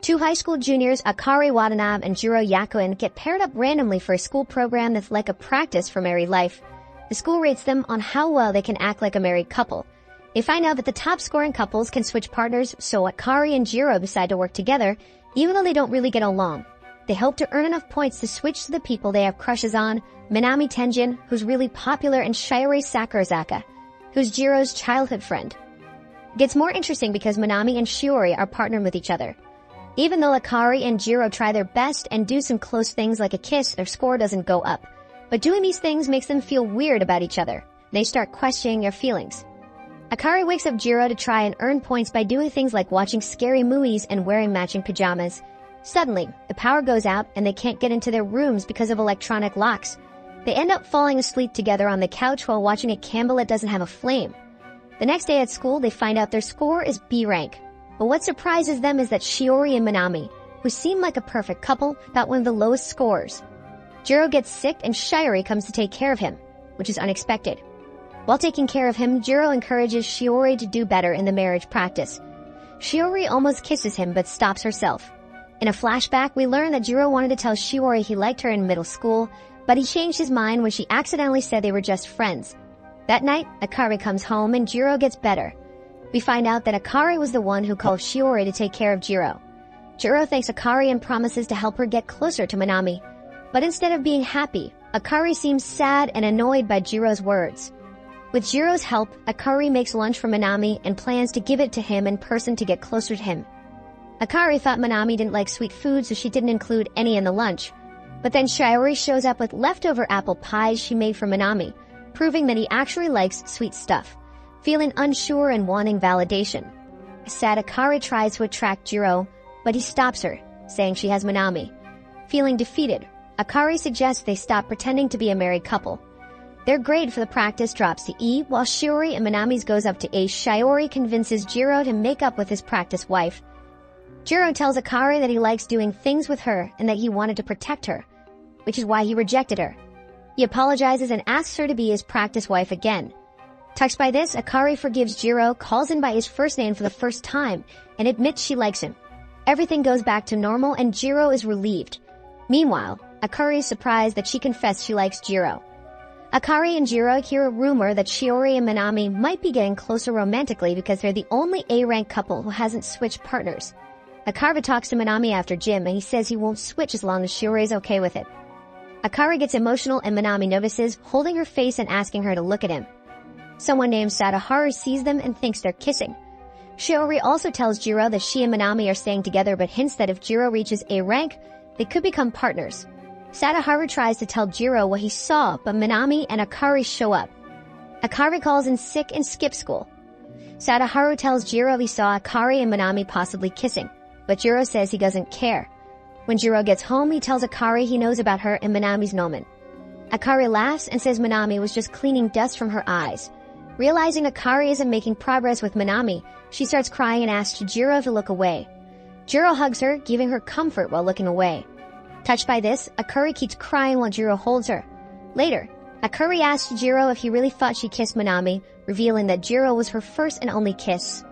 Two high school juniors, Akari Watanabe and Jirō Yakuin, get paired up randomly for a school program that's like a practice for married life. The school rates them on how well they can act like a married couple. They find out that the top-scoring couples can switch partners, so Akari and Jirō decide to work together, even though they don't really get along. They hope to earn enough points to switch to the people they have crushes on, Minami Tenjin, who's really popular, and Shiori Sakurazaka, who's Jiro's childhood friend. It gets more interesting because Minami and Shiori are partnered with each other. Even though Akari and Jirō try their best and do some close things like a kiss, their score doesn't go up. But doing these things makes them feel weird about each other. They start questioning their feelings. Akari wakes up Jirō to try and earn points by doing things like watching scary movies and wearing matching pajamas. Suddenly, the power goes out and they can't get into their rooms because of electronic locks. They end up falling asleep together on the couch while watching a candle that doesn't have a flame. The next day at school, they find out their score is B rank. But what surprises them is that Shiori and Minami, who seem like a perfect couple, got one of the lowest scores. Jirō gets sick and Shiori comes to take care of him, which is unexpected. While taking care of him, Jirō encourages Shiori to do better in the marriage practice. Shiori almost kisses him but stops herself. In a flashback, we learn that Jirō wanted to tell Shiori he liked her in middle school, but he changed his mind when she accidentally said they were just friends. That night, Akari comes home and Jirō gets better. We find out that Akari was the one who called Shiori to take care of Jirō. Jirō thanks Akari and promises to help her get closer to Minami. But instead of being happy, Akari seems sad and annoyed by Jiro's words. With Jiro's help, Akari makes lunch for Minami and plans to give it to him in person to get closer to him. Akari thought Minami didn't like sweet food, so she didn't include any in the lunch. But then Shiori shows up with leftover apple pies she made for Minami, proving that he actually likes sweet stuff. Feeling unsure and wanting validation. Sad, Akari tries to attract Jirō, but he stops her, saying she has Minami. Feeling defeated, Akari suggests they stop pretending to be a married couple. Their grade for the practice drops to E, while Shiori and Minami's goes up to A. Shiori convinces Jirō to make up with his practice wife. Jirō tells Akari that he likes doing things with her and that he wanted to protect her, which is why he rejected her. He apologizes and asks her to be his practice wife again. Touched by this, Akari forgives Jirō, calls him by his first name for the first time, and admits she likes him. Everything goes back to normal and Jirō is relieved. Meanwhile, Akari is surprised that she confessed she likes Jirō. Akari and Jirō hear a rumor that Shiori and Minami might be getting closer romantically because they're the only A-rank couple who hasn't switched partners. Akari talks to Minami after gym and he says he won't switch as long as Shiori is okay with it. Akari gets emotional and Minami notices, holding her face and asking her to look at him. Someone named Sadaharu sees them and thinks they're kissing. Shiori also tells Jirō that she and Minami are staying together but hints that if Jirō reaches A rank, they could become partners. Sadaharu tries to tell Jirō what he saw, but Minami and Akari show up. Akari calls in sick and skips school. Sadaharu tells Jirō he saw Akari and Minami possibly kissing, but Jirō says he doesn't care. When Jirō gets home, he tells Akari he knows about her and Minami's moment. Akari laughs and says Minami was just cleaning dust from her eyes. Realizing Akari isn't making progress with Minami, she starts crying and asks Jirō to look away. Jirō hugs her, giving her comfort while looking away. Touched by this, Akari keeps crying while Jirō holds her. Later, Akari asks Jirō if he really thought she kissed Minami, revealing that Jirō was her first and only kiss.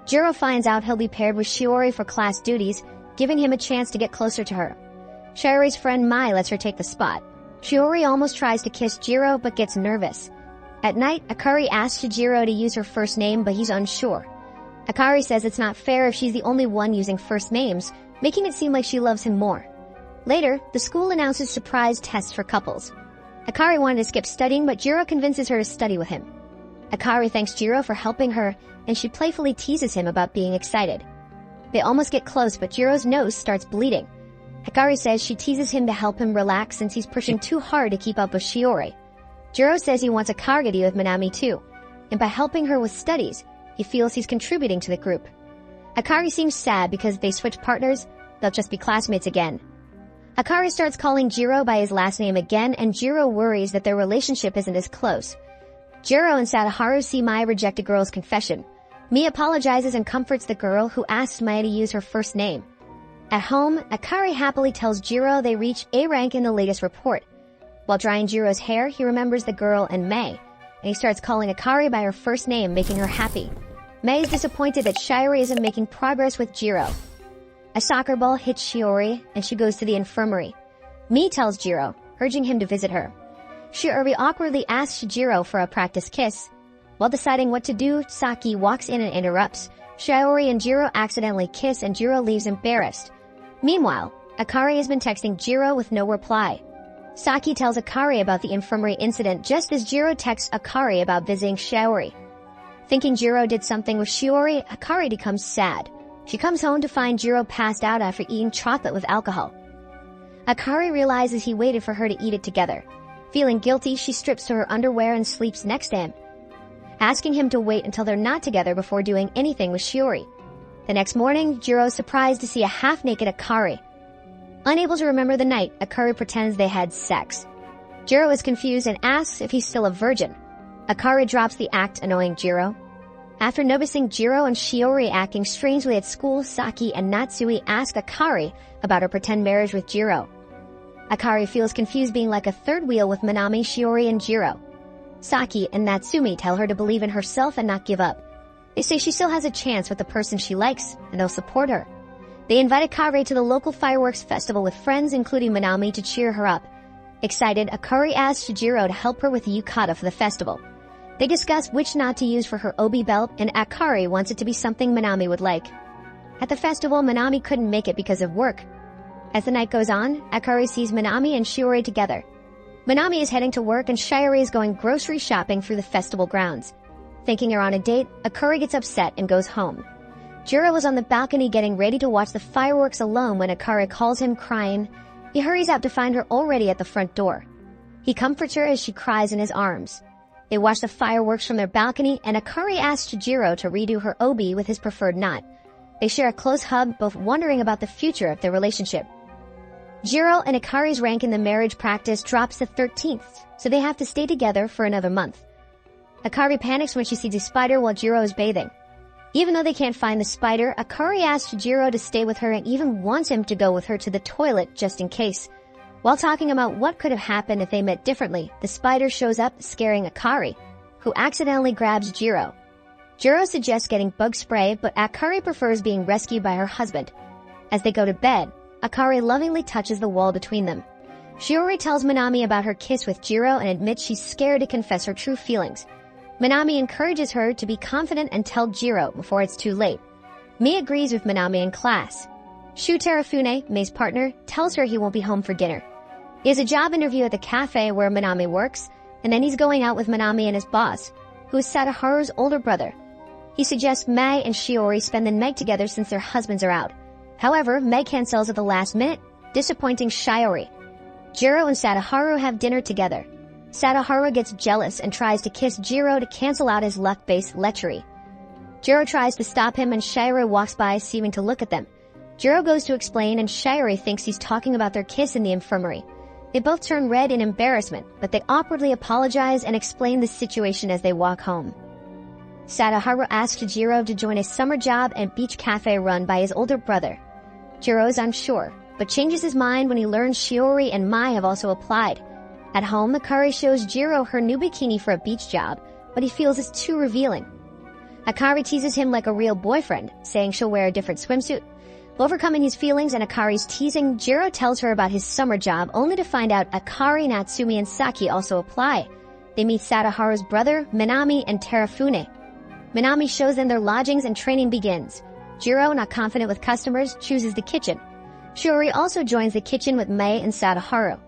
Jirō finds out he'll be paired with Shiori for class duties, giving him a chance to get closer to her. Shiori's friend Mai lets her take the spot. Shiori almost tries to kiss Jirō but gets nervous. At night, Akari asks Jirō to use her first name, but he's unsure. Akari says it's not fair if she's the only one using first names, making it seem like she loves him more. Later, the school announces surprise tests for couples. Akari wanted to skip studying, but Jirō convinces her to study with him. Akari thanks Jirō for helping her, and she playfully teases him about being excited. They almost get close, but Jiro's nose starts bleeding. Akari says she teases him to help him relax since he's pushing too hard to keep up with Shiori. Jirō says he wants Akari to be with Minami too, and by helping her with studies, he feels he's contributing to the group. Akari seems sad because if they switch partners, they'll just be classmates again. Akari starts calling Jirō by his last name again, and Jirō worries that their relationship isn't as close. Jirō and Sadaharu see Mai reject a girl's confession. Mi apologizes and comforts the girl who asks Mai to use her first name. At home, Akari happily tells Jirō they reach A rank in the latest report. While drying Jiro's hair, he remembers the girl and Mai, and he starts calling Akari by her first name, making her happy. Mei is disappointed that Shiori isn't making progress with Jiro. A soccer ball hits Shiori, and she goes to the infirmary. Mi tells Jiro, urging him to visit her. Shiori awkwardly asks Jiro for a practice kiss. While deciding what to do, Saki walks in and interrupts. Shiori and Jiro accidentally kiss, and Jiro leaves embarrassed. Meanwhile, Akari has been texting Jiro with no reply. Saki tells Akari about the infirmary incident just as Jiro texts Akari about visiting Shiori. Thinking Jiro did something with Shiori, Akari becomes sad. She comes home to find Jiro passed out after eating chocolate with alcohol. Akari realizes he waited for her to eat it together. Feeling guilty, she strips to her underwear and sleeps next to him, asking him to wait until they're not together before doing anything with Shiori. The next morning, Jiro is surprised to see a half-naked Akari. Unable to remember the night, Akari pretends they had sex. Jiro is confused and asks if he's still a virgin. Akari drops the act, annoying Jiro. After noticing Jiro and Shiori acting strangely at school, Saki and Natsui ask Akari about her pretend marriage with Jiro. Akari feels confused being like a third wheel with Minami, Shiori, and Jiro. Saki and Natsumi tell her to believe in herself and not give up. They say she still has a chance with the person she likes, and they'll support her. They invite Akari to the local fireworks festival with friends, including Minami, to cheer her up. Excited, Akari asks Jiro to help her with the yukata for the festival. They discuss which knot to use for her obi belt, and Akari wants it to be something Minami would like. At the festival, Minami couldn't make it because of work. As the night goes on, Akari sees Minami and Shiori together. Minami is heading to work and Shiori is going grocery shopping through the festival grounds. Thinking they're on a date, Akari gets upset and goes home. Jiro was on the balcony getting ready to watch the fireworks alone when Akari calls him crying. He hurries out to find her already at the front door. He comforts her as she cries in his arms. They watch the fireworks from their balcony, and Akari asks Jiro to redo her obi with his preferred knot. They share a close hug, both wondering about the future of their relationship. Jiro and Akari's rank in the marriage practice drops to 13th, so they have to stay together for another month. Akari panics when she sees a spider while Jiro is bathing. Even though they can't find the spider, Akari asks Jiro to stay with her and even wants him to go with her to the toilet just in case. While talking about what could have happened if they met differently, the spider shows up, scaring Akari, who accidentally grabs Jiro. Jiro suggests getting bug spray, but Akari prefers being rescued by her husband. As they go to bed, Akari lovingly touches the wall between them. Shiori tells Minami about her kiss with Jiro and admits she's scared to confess her true feelings. Minami encourages her to be confident and tell Jiro before it's too late. Mi agrees with Minami in class. Shu Terafune, Mei's partner, tells her he won't be home for dinner. He has a job interview at the cafe where Minami works, and then he's going out with Minami and his boss, who is Sadaharu's older brother. He suggests Mei and Shiori spend the night together since their husbands are out. However, Mei cancels at the last minute, disappointing Shiori. Jiro and Sadaharu have dinner together. Sadaharu gets jealous and tries to kiss Jiro to cancel out his luck-based lechery. Jiro tries to stop him and Shiori walks by, seeming to look at them. Jiro goes to explain and Shiori thinks he's talking about their kiss in the infirmary. They both turn red in embarrassment, but they awkwardly apologize and explain the situation as they walk home. Sadaharu asks Jiro to join a summer job at beach cafe run by his older brother. Jiro is unsure, but changes his mind when he learns Shiori and Mai have also applied. At home, Akari shows Jiro her new bikini for a beach job, but he feels it's too revealing. Akari teases him like a real boyfriend, saying she'll wear a different swimsuit. Overcoming his feelings and Akari's teasing, Jiro tells her about his summer job only to find out Akari, Natsumi, and Saki also apply. They meet Sadaharu's brother, Minami, and Terafune. Minami shows them their lodgings and training begins. Jiro, not confident with customers, chooses the kitchen. Shiori also joins the kitchen with Mei and Sadaharu.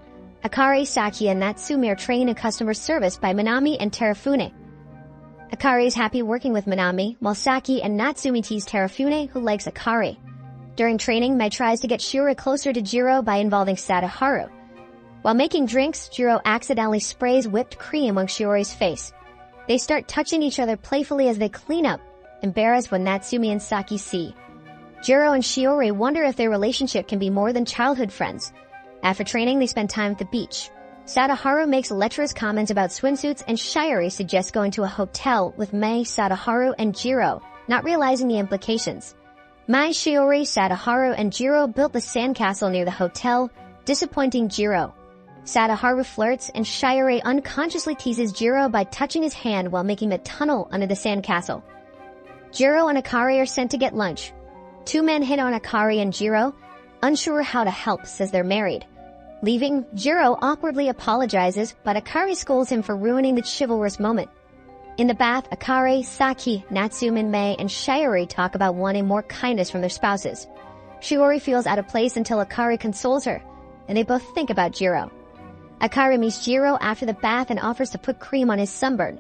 Akari, Saki, and Natsumi are trained in customer service by Minami and Terafune. Akari is happy working with Minami, while Saki and Natsumi tease Terafune, who likes Akari. During training, Mei tries to get Shiori closer to Jiro by involving Sadaharu. While making drinks, Jiro accidentally sprays whipped cream on Shiori's face. They start touching each other playfully as they clean up, embarrassed when Natsumi and Saki see. Jiro and Shiori wonder if their relationship can be more than childhood friends. After training, they spend time at the beach. Sadaharu makes lecherous comments about swimsuits and Shiori suggests going to a hotel with Mei, Sadaharu, and Jiro, not realizing the implications. Mai, Shiori, Sadaharu, and Jiro built the sandcastle near the hotel, disappointing Jiro. Sadaharu flirts and Shiori unconsciously teases Jiro by touching his hand while making a tunnel under the sandcastle. Jiro and Akari are sent to get lunch. Two men hit on Akari and Jiro, unsure how to help, says they're married. Leaving, Jiro awkwardly apologizes, but Akari scolds him for ruining the chivalrous moment. In the bath, Akari, Saki, Natsume, Mei, and Shiori talk about wanting more kindness from their spouses. Shiori feels out of place until Akari consoles her, and they both think about Jiro. Akari meets Jiro after the bath and offers to put cream on his sunburn.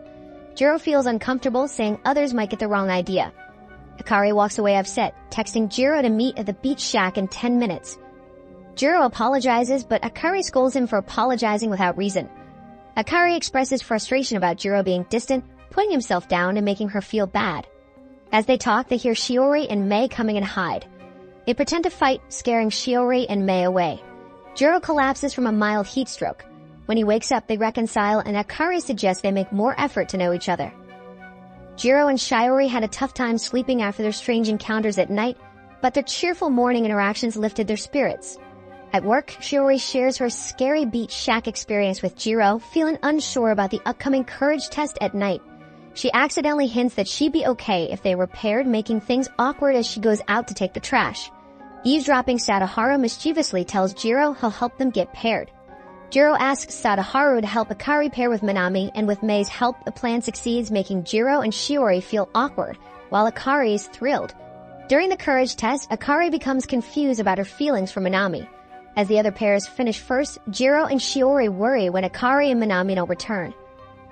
Jiro feels uncomfortable, saying others might get the wrong idea. Akari walks away upset, texting Jiro to meet at the beach shack in 10 minutes. Jiro apologizes, but Akari scolds him for apologizing without reason. Akari expresses frustration about Jiro being distant, putting himself down and making her feel bad. As they talk, they hear Shiori and Mei coming and hide. They pretend to fight, scaring Shiori and Mei away. Jiro collapses from a mild heat stroke. When he wakes up, they reconcile, and Akari suggests they make more effort to know each other. Jiro and Shiori had a tough time sleeping after their strange encounters at night, but their cheerful morning interactions lifted their spirits. At work, Shiori shares her scary beach shack experience with Jiro, feeling unsure about the upcoming courage test at night. She accidentally hints that she'd be okay if they were paired, making things awkward as she goes out to take the trash. Eavesdropping Sadaharu mischievously tells Jiro he'll help them get paired. Jiro asks Sadaharu to help Akari pair with Minami, and with Mei's help, the plan succeeds, making Jiro and Shiori feel awkward, while Akari is thrilled. During the courage test, Akari becomes confused about her feelings for Minami. As the other pairs finish first, Jiro and Shiori worry when Akari and Minami don't return.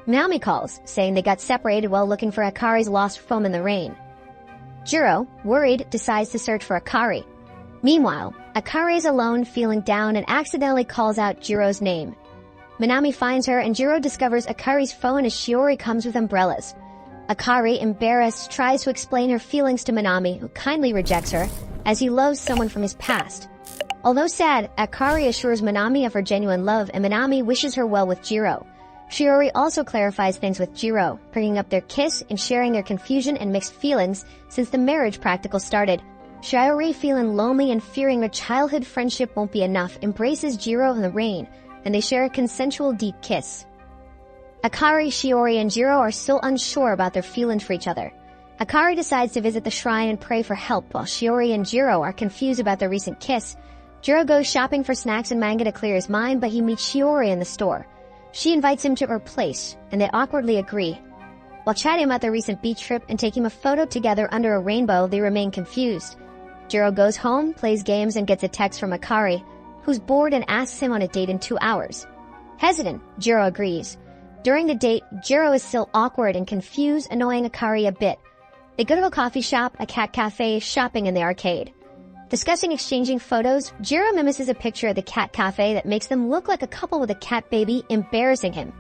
Minami calls, saying they got separated while looking for Akari's lost foam in the rain. Jiro, worried, decides to search for Akari. Meanwhile, Akari is alone, feeling down, and accidentally calls out Jiro's name. Minami finds her, and Jiro discovers Akari's phone as Shiori comes with umbrellas. Akari, embarrassed, tries to explain her feelings to Minami, who kindly rejects her, as he loves someone from his past. Although sad, Akari assures Minami of her genuine love, and Minami wishes her well with Jiro. Shiori also clarifies things with Jiro, bringing up their kiss and sharing their confusion and mixed feelings since the marriage practical started. Shiori, feeling lonely and fearing their childhood friendship won't be enough, embraces Jiro in the rain, and they share a consensual deep kiss. Akari, Shiori, and Jiro are still unsure about their feelings for each other. Akari decides to visit the shrine and pray for help, while Shiori and Jiro are confused about their recent kiss. Jiro goes shopping for snacks and manga to clear his mind, but he meets Shiori in the store. She invites him to her place, and they awkwardly agree. While chatting about their recent beach trip and taking a photo together under a rainbow, they remain confused. Jiro goes home, plays games, and gets a text from Akari, who's bored and asks him on a date in 2 hours. Hesitant, Jiro agrees. During the date, Jiro is still awkward and confused, annoying Akari a bit. They go to a coffee shop, a cat cafe, shopping in the arcade. Discussing exchanging photos, Jiro mimesis a picture at the cat cafe that makes them look like a couple with a cat baby, embarrassing him.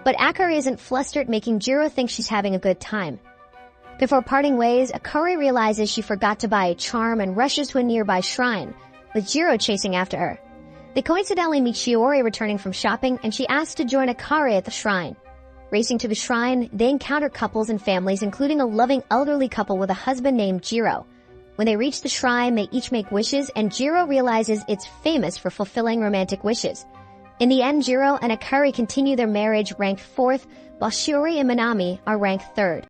But Akari isn't flustered, making Jiro think she's having a good time. Before parting ways, Akari realizes she forgot to buy a charm and rushes to a nearby shrine, with Jiro chasing after her. They coincidentally meet Shiori returning from shopping, and she asks to join Akari at the shrine. Racing to the shrine, they encounter couples and families, including a loving elderly couple with a husband named Jiro. When they reach the shrine, they each make wishes, and Jiro realizes it's famous for fulfilling romantic wishes. In the end, Jiro and Akari continue their marriage ranked 4th, while Shiori and Minami are ranked 3rd.